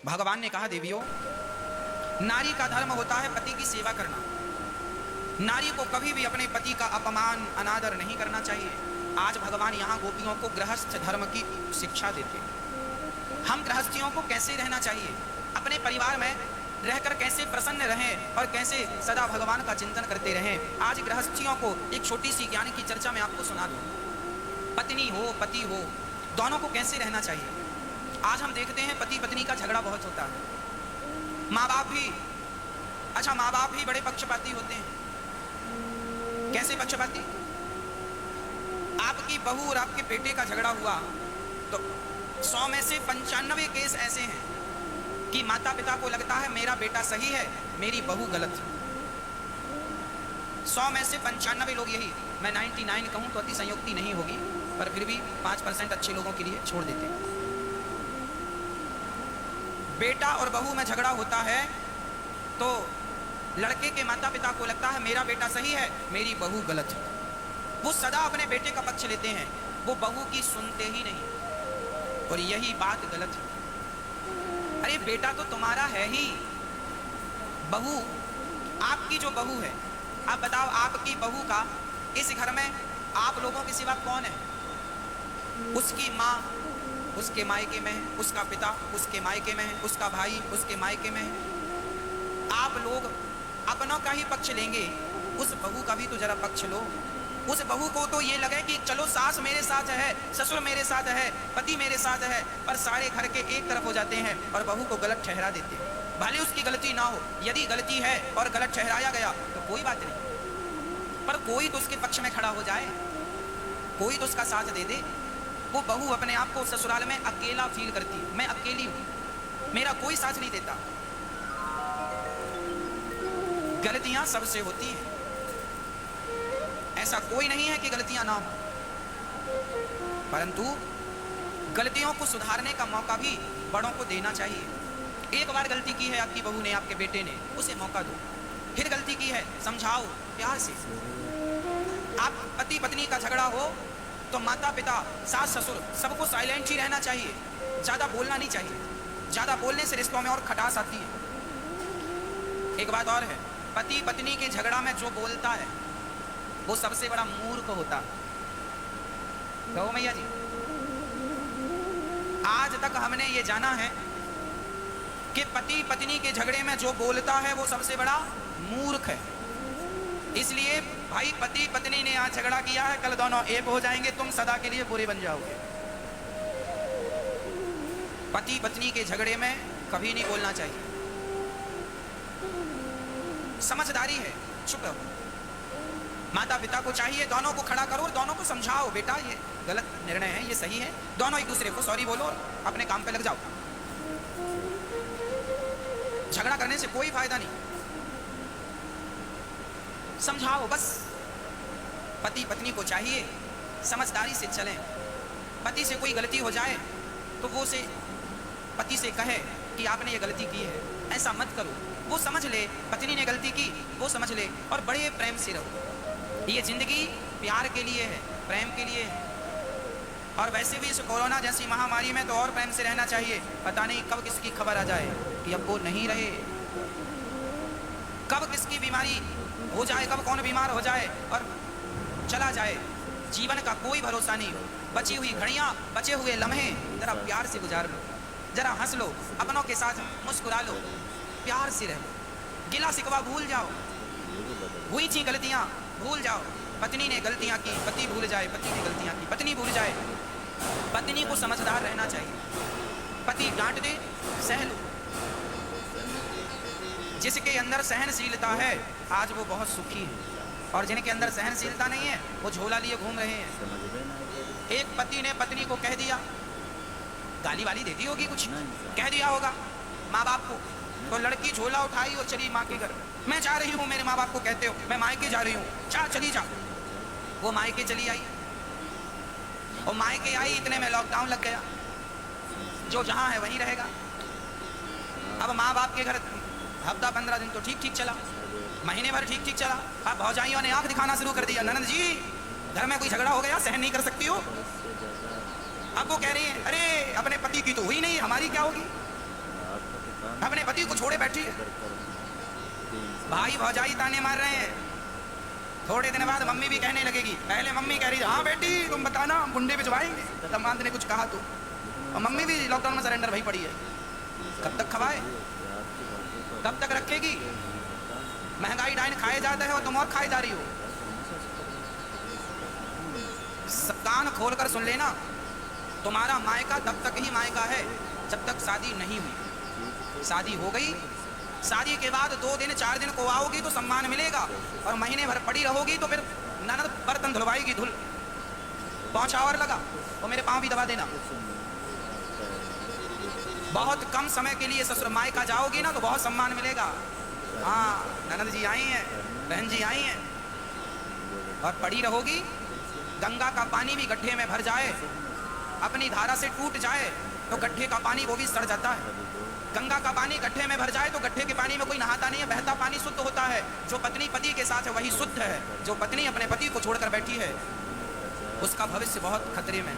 भगवान ने कहा देवियों, नारी का धर्म होता है पति की सेवा करना। नारी को कभी भी अपने पति का अपमान अनादर नहीं करना चाहिए। आज भगवान यहाँ गोपियों को गृहस्थ धर्म की शिक्षा देते हैं। हम गृहस्थियों को कैसे रहना चाहिए, अपने परिवार में रहकर कैसे प्रसन्न रहें और कैसे सदा भगवान का चिंतन करते रहें। आज गृहस्थियों को एक छोटी सी ज्ञान की चर्चा मैं आपको सुना दूं। पत्नी हो पति हो, दोनों को कैसे रहना चाहिए। आज हम देखते हैं पति पत्नी का झगड़ा बहुत होता है। माँ बाप भी बड़े पक्षपाती होते हैं। कैसे पक्षपाती? आपकी बहू और आपके बेटे का झगड़ा हुआ तो 100 में से 95 केस ऐसे हैं कि माता पिता को लगता है मेरा बेटा सही है, मेरी बहू गलत। 100 में से 95 लोग यही, मैं 99 कहूं तो अति संयुक्ति नहीं होगी, पर फिर भी 5% अच्छे लोगों के लिए छोड़ देते हैं। बेटा और बहू में झगड़ा होता है तो लड़के के माता पिता को लगता है मेरा बेटा सही है, मेरी बहू गलत है। वो सदा अपने बेटे का पक्ष लेते हैं, वो बहू की सुनते ही नहीं। और यही बात गलत है। अरे बेटा तो तुम्हारा है ही, बहू आपकी जो बहू है, आप बताओ आपकी बहू का इस घर में आप लोगों के सिवा कौन है? उसकी माँ उसके मायके में है, उसका पिता उसके मायके में है, उसका भाई उसके मायके में है। आप लोग अपनों का ही पक्ष लेंगे, उस बहू का भी तो जरा पक्ष लो। उस बहू को तो ये लगे कि चलो सास मेरे साथ है, ससुर मेरे साथ है, पति मेरे साथ है, पर सारे घर के एक तरफ हो जाते हैं और बहू को गलत ठहरा देते हैं। भले उसकी गलती ना हो, यदि गलती है और गलत ठहराया गया तो कोई बात नहीं, पर कोई तो उसके पक्ष में खड़ा हो जाए, कोई तो उसका साथ दे दे। वो बहू अपने आप को ससुराल में अकेला फील करती है, मैं अकेली हूँ, मेरा कोई साथ नहीं देता। गलतियां सबसे होती हैं, ऐसा कोई नहीं है कि गलतियां ना हो, परंतु गलतियों को सुधारने का मौका भी बड़ों को देना चाहिए। एक बार गलती की है आपकी बहू ने, आपके बेटे ने, उसे मौका दो। फिर गलती की है, समझाओ प्यार से। आप पति पत्नी का झगड़ा हो तो माता पिता सास ससुर सबको साइलेंट ही रहना चाहिए, ज़्यादा बोलना नहीं चाहिए। ज़्यादा बोलने से रिश्तों में और खटास आती है। एक बात और है, पति पत्नी के झगड़ा में जो बोलता है वो सबसे बड़ा मूर्ख होता है। कहो मैया जी, आज तक हमने ये जाना है कि पति पत्नी के झगड़े में जो बोलता है वो सबसे बड़ा मूर्ख है। इसलिए भाई पति पत्नी ने आज झगड़ा किया है, कल दोनों एक हो जाएंगे, तुम सदा के लिए बुरे बन जाओगे। पति पत्नी के झगड़े में कभी नहीं बोलना चाहिए। समझदारी है, चुप रहो। माता पिता को चाहिए दोनों को खड़ा करो और दोनों को समझाओ, बेटा ये गलत निर्णय है, ये सही है। दोनों एक दूसरे को सॉरी बोलो और अपने काम पे लग जाओ। झगड़ा करने से कोई फायदा नहीं, समझाओ बस। पति पत्नी को चाहिए समझदारी से चलें। पति से कोई गलती हो जाए तो वो से पति से कहे कि आपने ये गलती की है, ऐसा मत करो। वो समझ ले पत्नी ने गलती की, वो समझ ले, और बड़े प्रेम से रहो। ये जिंदगी प्यार के लिए है, प्रेम के लिए है। और वैसे भी इस कोरोना जैसी महामारी में तो और प्रेम से रहना चाहिए। पता नहीं कब किसकी खबर आ जाए कि अब वो नहीं रहे, कब किसकी बीमारी हो जाए, कब कौन बीमार हो जाए और चला जाए। जीवन का कोई भरोसा नहीं। बची हुई घड़ियां, बचे हुए लम्हे जरा प्यार से गुजार लो, जरा हंस लो, अपनों के साथ मुस्कुरा लो, प्यार से रहो, गिला शिकवा भूल जाओ, हुई थी गलतियां भूल जाओ। पत्नी ने गलतियां की, पति भूल जाए, पति ने गलतियां की, पत्नी भूल जाए। पत्नी को समझदार रहना चाहिए। पति डांट दे, सह लो। जिसके अंदर सहनशीलता है आज वो बहुत सुखी है, और जिनके अंदर सहनशीलता नहीं है वो झोला लिए घूम रहे हैं। एक पति ने पत्नी को कह दिया, गाली वाली देती होगी, कुछ कह दिया होगा माँ बाप को, तो लड़की झोला उठाई और चली माँ के घर। मैं जा रही हूँ, मेरे माँ बाप को कहते हो मैं मायके जा रही हूँ, जा चली जा। वो मायके चली आई, और मायके आई, इतने में लॉकडाउन लग गया। जो जहाँ है वहीं रहेगा। अब माँ बाप के घर हफ्ता 15 दिन तो ठीक ठीक चला, महीने भर ठीक ठीक चला। अब भौजाइयों ने आंख दिखाना शुरू कर दिया, ननद जी घर में कोई झगड़ा हो गया, सहन नहीं कर सकती हो। अब वो कह रही है अरे अपने पति की तो हुई नहीं, हमारी क्या होगी। अपने पति को छोड़े बैठी है। भाई भौजाई ताने मार रहे हैं। थोड़े दिन बाद मम्मी भी कहने लगेगी। पहले मम्मी कह रही हाँ बेटी तुम बताना, हम गुंडे भिजवाएंगे। दामाद ने कुछ कहा तो, और मम्मी भी लॉकडाउन में सरेंडर भई पड़ी है। कब तक खवाए, कब तक रखेगी? महंगाई डाइन खाए जाता है और तुम और खाए जा रही हो। कान खोल कर सुन लेना, तुम्हारा मायका तब तक ही मायका है जब तक शादी नहीं हुई। शादी हो गई, शादी के बाद 2 दिन 4 दिन को आओगी तो सम्मान मिलेगा, और महीने भर पड़ी रहोगी तो फिर ननद बर्तन धुलवाएगी। धुल पहुंचा और लगा तो मेरे पाँव भी दबा देना। बहुत कम समय के लिए ससुर मायका जाओगी ना तो बहुत सम्मान मिलेगा। हाँ ननद जी आई हैं, बहन जी आई हैं, और पड़ी रहोगी। गंगा का पानी भी गड्ढे में भर जाए, अपनी धारा से टूट जाए तो गड्ढे का पानी वो भी सड़ जाता है। गंगा का पानी गड्ढे में भर जाए तो गड्ढे के पानी में कोई नहाता नहीं है, बहता पानी शुद्ध होता है। जो पत्नी पति के साथ है वही शुद्ध है। जो पत्नी अपने पति को छोड़कर बैठी है उसका भविष्य बहुत खतरे में।